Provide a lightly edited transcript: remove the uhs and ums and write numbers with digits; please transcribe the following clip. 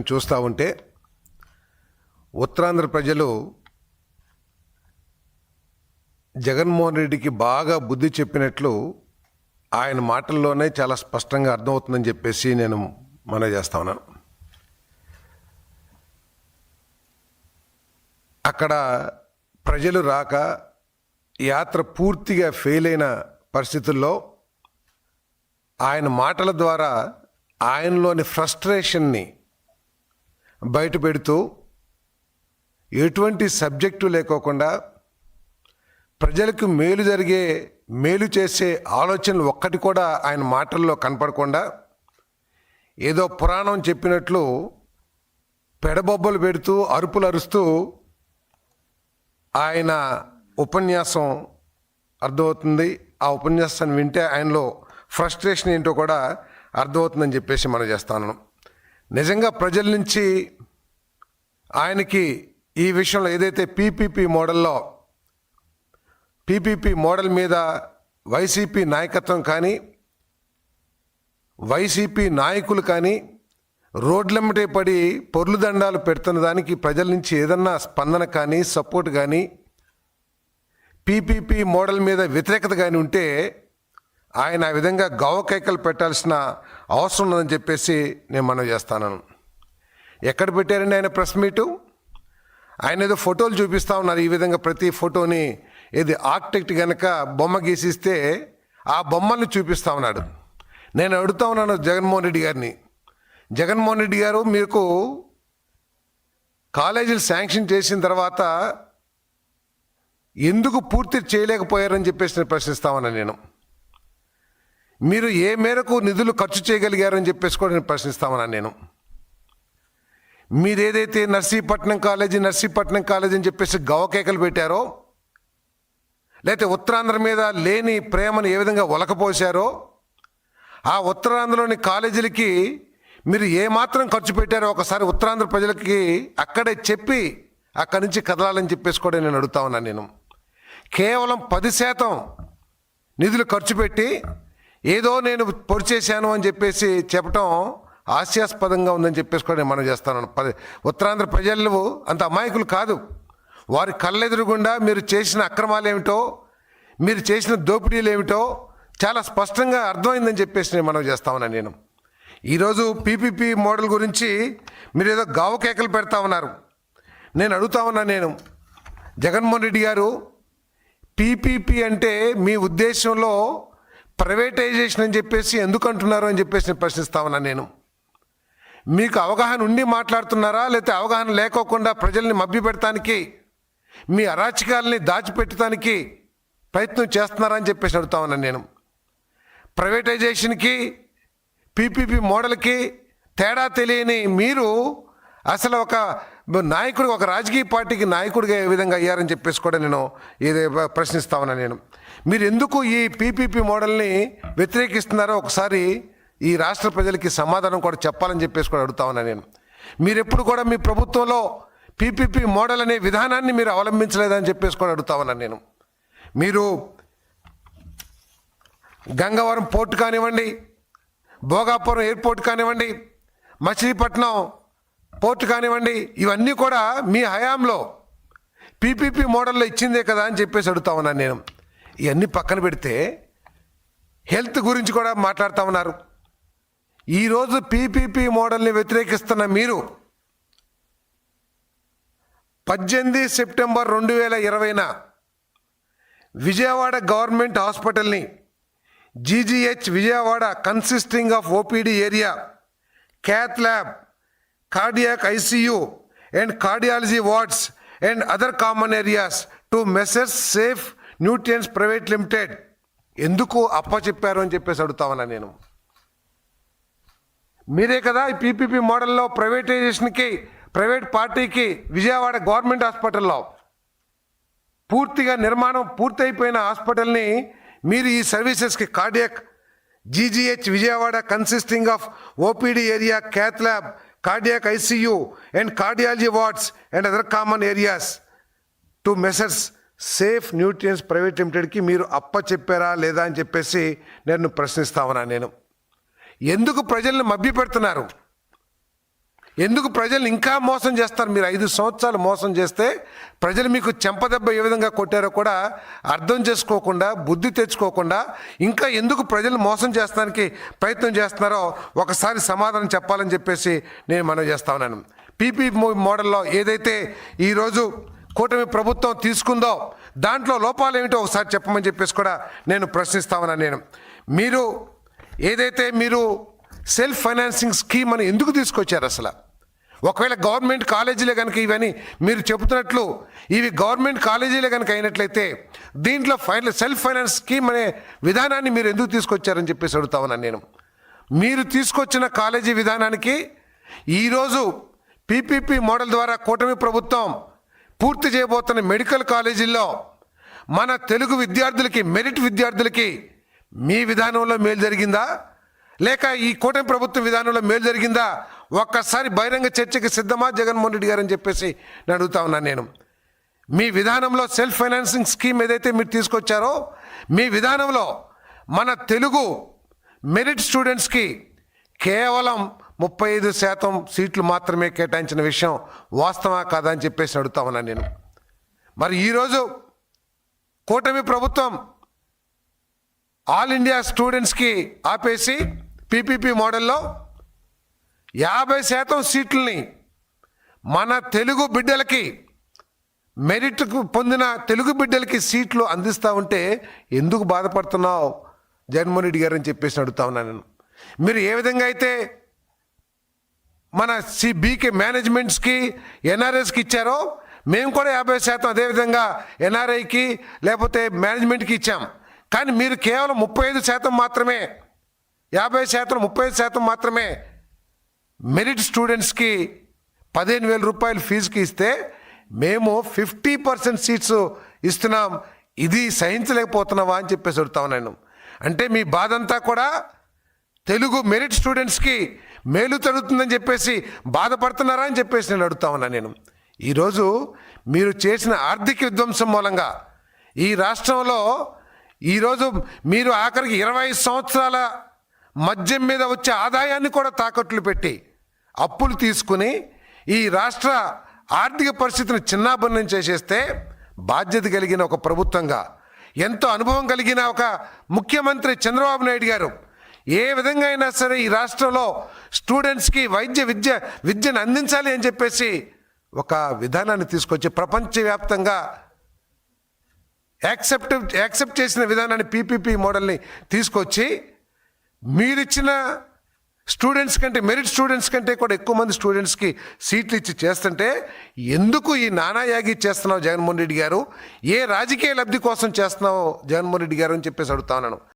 చూస్తూ ఉంటే ఉత్తరాంధ్ర ప్రజలు జగన్మోహన్ రెడ్డికి బాగా బుద్ధి చెప్పినట్లు ఆయన మాటల్లోనే చాలా స్పష్టంగా అర్థమవుతుందని చెప్పేసి నేను మనవి చేస్తా ఉన్నాను. అక్కడ ప్రజలు రాక యాత్ర పూర్తిగా ఫెయిల్ అయిన పరిస్థితుల్లో ఆయన మాటల ద్వారా ఆయనలోని ఫ్రస్ట్రేషన్ని బయటపెడుతూ ఎటువంటి సబ్జెక్టు లేకోకుండా ప్రజలకు మేలు చేసే ఆలోచనలు ఒక్కటి కూడా ఆయన మాటల్లో కనపడకుండా ఏదో పురాణం చెప్పినట్లు పెడబొబ్బలు పెడుతూ అరుపులు అరుస్తూ ఆయన ఉపన్యాసం అర్థమవుతుంది. ఆ ఉపన్యాసాన్ని వింటే ఆయనలో ఫ్రస్ట్రేషన్ ఏంటో కూడా అర్థమవుతుందని చెప్పేసి మనం చేస్తాను. నిజంగా ప్రజల నుంచి ఆయనకి ఈ విషయంలో ఏదైతే పీపీపీ మోడల్ మీద వైసీపీ నాయకత్వం కానీ వైసీపీ నాయకులు కానీ రోడ్లెమ్మటే పడి పొర్లు దండాలు పెడుతున్న దానికి ప్రజల నుంచి ఏదన్నా స్పందన కానీ సపోర్ట్ కానీ పీపీపీ మోడల్ మీద వ్యతిరేకత కానీ ఉంటే ఆయన ఆ విధంగా గవ్వకైకలు పెట్టాల్సిన అవసరం ఉందని చెప్పేసి నేను మనవి చేస్తాను. ఎక్కడ పెట్టారండి ఆయన ప్రెస్ మీటు? ఆయన ఏదో ఫోటోలు చూపిస్తూ ఉన్నారు. ఈ విధంగా ప్రతి ఫోటోని ఏది ఆర్కిటెక్ట్ కనుక బొమ్మ గీసిస్తే ఆ బొమ్మల్ని చూపిస్తూ ఉన్నాడు. నేను అడుగుతా ఉన్నాను జగన్మోహన్ రెడ్డి గారిని, జగన్మోహన్ రెడ్డి గారు మీకు కాలేజీలు శాంక్షన్ చేసిన తర్వాత ఎందుకు పూర్తి చేయలేకపోయారని చెప్పేసి నేను ప్రశ్నిస్తా ఉన్నాను. నేను మీరు ఏ మేరకు నిధులు ఖర్చు చేయగలిగారని చెప్పేసి కూడా నేను ప్రశ్నిస్తా ఉన్నాను. నేను మీరు ఏదైతే నర్సీపట్నం కాలేజీ అని చెప్పేసి గవ్వకేకలు పెట్టారో, లేకపోతే ఉత్తరాంధ్ర మీద లేని ప్రేమను ఏ విధంగా ఒలకపోసారో, ఆ ఉత్తరాంధ్రలోని కాలేజీలకి మీరు ఏమాత్రం ఖర్చు పెట్టారో ఒకసారి ఉత్తరాంధ్ర ప్రజలకి అక్కడే చెప్పి అక్కడి నుంచి కదలాలని చెప్పేసి కూడా నేను అడుగుతా ఉన్నాను. నేను కేవలం 10% నిధులు ఖర్చు పెట్టి ఏదో నేను పొడిచేశాను అని చెప్పేసి చెప్పటం హాస్యాస్పదంగా ఉందని చెప్పేసి కూడా నేను మనం చేస్తాను. ఉత్తరాంధ్ర ప్రజలు అంత అమాయకులు కాదు. వారి కళ్ళెదురుగుండా మీరు చేసిన అక్రమాలు ఏమిటో, మీరు చేసిన దోపిడీలు ఏమిటో చాలా స్పష్టంగా అర్థమైందని చెప్పేసి నేను మనం చేస్తా ఉన్నాను. నేను ఈరోజు పీపీపీ మోడల్ గురించి మీరు ఏదో గావకేకలు పెడతా ఉన్నారు. నేను అడుగుతా ఉన్నాను, నేను జగన్మోహన్ రెడ్డి గారు, పీపీపీ అంటే మీ ఉద్దేశంలో ప్రైవేటైజేషన్ అని చెప్పేసి ఎందుకు అంటున్నారు అని చెప్పేసి నేను ప్రశ్నిస్తా ఉన్నాను. నేను మీకు అవగాహన ఉండి మాట్లాడుతున్నారా, లేకపోతే అవగాహన లేకోకుండా ప్రజల్ని మభ్యపెడటానికి మీ అరాచకాలని దాచిపెట్టడానికి ప్రయత్నం చేస్తున్నారా అని చెప్పేసి అడుగుతా ఉన్నాను. నేను ప్రైవేటైజేషన్కి పీపీపీ మోడల్కి తేడా తెలియని మీరు అసలు ఒక నాయకుడు, ఒక రాజకీయ పార్టీకి నాయకుడిగా ఏ విధంగా అయ్యారని చెప్పేసి కూడా నేను ఏదో ప్రశ్నిస్తా ఉన్నాను. నేను మీరు ఎందుకు ఈ పీపీపీ మోడల్ని వ్యతిరేకిస్తున్నారో ఒకసారి ఈ రాష్ట్ర ప్రజలకి సమాధానం కూడా చెప్పాలని చెప్పేసి కూడా అడుగుతా ఉన్నాను. నేను మీరు ఎప్పుడు కూడా మీ ప్రభుత్వంలో పీపీపీ మోడల్ అనే విధానాన్ని మీరు అవలంబించలేదని చెప్పేసి కూడా అడుగుతా ఉన్నాను. నేను మీరు గంగవరం పోర్టు కానివ్వండి, భోగాపురం ఎయిర్పోర్ట్ కానివ్వండి, మచిలీపట్నం పోర్టు కానివ్వండి, ఇవన్నీ కూడా మీ హయాంలో పీపీపీ మోడల్లో ఇచ్చిందే కదా అని చెప్పేసి అడుగుతా ఉన్నాను. నేను ఇవన్నీ పక్కన పెడితే హెల్త్ గురించి కూడా మాట్లాడుతూ ఉన్నారు. ఈరోజు పీపీపీ మోడల్ని వ్యతిరేకిస్తున్న మీరు 18 సెప్టెంబర్ 2020న విజయవాడ గవర్నమెంట్ హాస్పిటల్ని GGH Vijayawada consisting of OPD area, cath lab, cardiac ICU and cardiology wards and other common areas to Messrs safe nutrients private limited ఎందుకు అప్పచెప్పారు అని చెప్పేసి అడుగుతా ఉన్నా. నేను మీరే కదా ఈ పీపీపీ మోడల్లో ప్రైవేటైజేషన్కి, ప్రైవేట్ పార్టీకి విజయవాడ గవర్నమెంట్ హాస్పిటల్లో పూర్తిగా నిర్మాణం పూర్తయిపోయిన హాస్పిటల్ని మీరు ఈ సర్వీసెస్కి cardiac GGH Vijayawada consisting of OPD area, cath lab, cardiac ICU and cardiology wards and other common areas to Messrs safe nutrients private లిమిటెడ్కి మీరు అప్పచెప్పారా లేదా అని చెప్పేసి నేను ప్రశ్నిస్తా ఉన్నా. నేను ఎందుకు ప్రజల్ని మభ్యపెడుతున్నారు? ఎందుకు ప్రజల్ని ఇంకా మోసం చేస్తారు? మీరు 5 సంవత్సరాలు మోసం చేస్తే ప్రజలు మీకు చెంపదెబ్బ ఏ విధంగా కొట్టారో కూడా అర్థం చేసుకోకుండా, బుద్ధి తెచ్చుకోకుండా ఇంకా ఎందుకు ప్రజలు మోసం చేస్తానికి ప్రయత్నం చేస్తున్నారో ఒకసారి సమాధానం చెప్పాలని చెప్పేసి నేను మనవి చేస్తా ఉన్నాను. పీపీ మోడల్లో ఏదైతే ఈరోజు కూటమి ప్రభుత్వం తీసుకుందో దాంట్లో లోపాలు ఏమిటో ఒకసారి చెప్పమని చెప్పేసి కూడా నేను ప్రశ్నిస్తా ఉన్నాను. మీరు ఏదైతే మీరు సెల్ఫ్ ఫైనాన్సింగ్ స్కీమ్ అని ఎందుకు తీసుకొచ్చారు? అసలు ఒకవేళ గవర్నమెంట్ కాలేజీలే కనుక ఇవన్నీ మీరు చెబుతున్నట్లు ఇవి గవర్నమెంట్ కాలేజీలే కనుక అయినట్లయితే దీంట్లో సెల్ఫ్ ఫైనాన్స్ స్కీమ్ అనే విధానాన్ని మీరు ఎందుకు తీసుకొచ్చారని చెప్పేసి అడుగుతా ఉన్నాను నేను. మీరు తీసుకొచ్చిన కాలేజీ విధానానికి ఈరోజు పీపీపీ మోడల్ ద్వారా కూటమి ప్రభుత్వం పూర్తి చేయబోతున్న మెడికల్ కాలేజీల్లో మన తెలుగు విద్యార్థులకి, మెరిట్ విద్యార్థులకి మీ విధానంలో మేలు జరిగిందా లేక ఈ కూటమి ప్రభుత్వం విధానంలో మేలు జరిగిందా? ఒక్కసారి బహిరంగ చర్చకి సిద్ధమా జగన్మోహన్ రెడ్డి గారు అని చెప్పేసి నేను అడుగుతా ఉన్నాను నేను. మీ విధానంలో సెల్ఫ్ ఫైనాన్సింగ్ స్కీమ్ ఏదైతే మీరు తీసుకొచ్చారో మీ విధానంలో మన తెలుగు మెరిట్ స్టూడెంట్స్కి కేవలం 35% సీట్లు మాత్రమే కేటాయించిన విషయం వాస్తవా కాదా అని చెప్పేసి అడుగుతా ఉన్నాను నేను. మరి ఈరోజు కూటమి ప్రభుత్వం ఆల్ ఇండియా స్టూడెంట్స్కి ఆపేసి పీపీపీ మోడల్లో 50% సీట్లని మన తెలుగు బిడ్డలకి, మెరిట్ పొందిన తెలుగు బిడ్డలకి సీట్లు అందిస్తూ ఉంటే ఎందుకు బాధపడుతున్నావు జగన్మోహన్ రెడ్డి గారు అని చెప్పేసి అడుగుతా ఉన్నాను నేను. మీరు ఏ విధంగా అయితే మన బీకే మేనేజ్మెంట్స్కి, ఎన్ఆర్ఎస్కి ఇచ్చారో మేము కూడా 50% అదేవిధంగా ఎన్ఆర్ఐకి లేకపోతే మేనేజ్మెంట్కి ఇచ్చాం. కానీ మీరు కేవలం 35% మాత్రమే, 50%, 35% మాత్రమే మెరిట్ స్టూడెంట్స్కి 15,000 రూపాయలు ఫీజుకి ఇస్తే మేము 50% సీట్స్ ఇస్తున్నాం. ఇది సహించలేకపోతున్నావా అని చెప్పేసి అడుగుతా ఉన్నాను. అంటే మీ బాధ అంతా కూడా తెలుగు మెరిట్ స్టూడెంట్స్కి మేలు జరుగుతుందని చెప్పేసి బాధపడుతున్నారా అని చెప్పేసి నేను అడుగుతా ఉన్నాను నేను. ఈరోజు మీరు చేసిన ఆర్థిక విధ్వంసం మూలంగా ఈ రాష్ట్రంలో ఈరోజు మీరు ఆఖరికి 20 సంవత్సరాల మద్యం మీద వచ్చే ఆదాయాన్ని కూడా తాకట్లు పెట్టి అప్పులు తీసుకుని ఈ రాష్ట్ర ఆర్థిక పరిస్థితిని చిన్నాభిన్నం చేసేస్తే బాధ్యత కలిగిన ఒక ప్రభుత్వంగా, ఎంతో అనుభవం కలిగిన ఒక ముఖ్యమంత్రి చంద్రబాబు నాయుడు గారు ఏ విధంగా అయినా సరే ఈ రాష్ట్రంలో స్టూడెంట్స్కి విద్యను అందించాలి అని చెప్పేసి ఒక విధానాన్ని తీసుకొచ్చి ప్రపంచవ్యాప్తంగా యాక్సెప్ట్ చేసిన విధానాన్ని పీపీపీ మోడల్ని తీసుకొచ్చి మీరిచ్చిన స్టూడెంట్స్ కంటే, మెరిట్ స్టూడెంట్స్ కంటే కూడా ఎక్కువ మంది స్టూడెంట్స్కి సీట్లు ఇచ్చి చేస్తుంటే ఎందుకు ఈ నానాయాగి చేస్తున్నావు జగన్మోహన్ రెడ్డి గారు? ఏ రాజకీయ లబ్ధి కోసం చేస్తున్నావు జగన్మోహన్ రెడ్డి గారు అని చెప్పేసి అడుగుతా ఉన్నాను.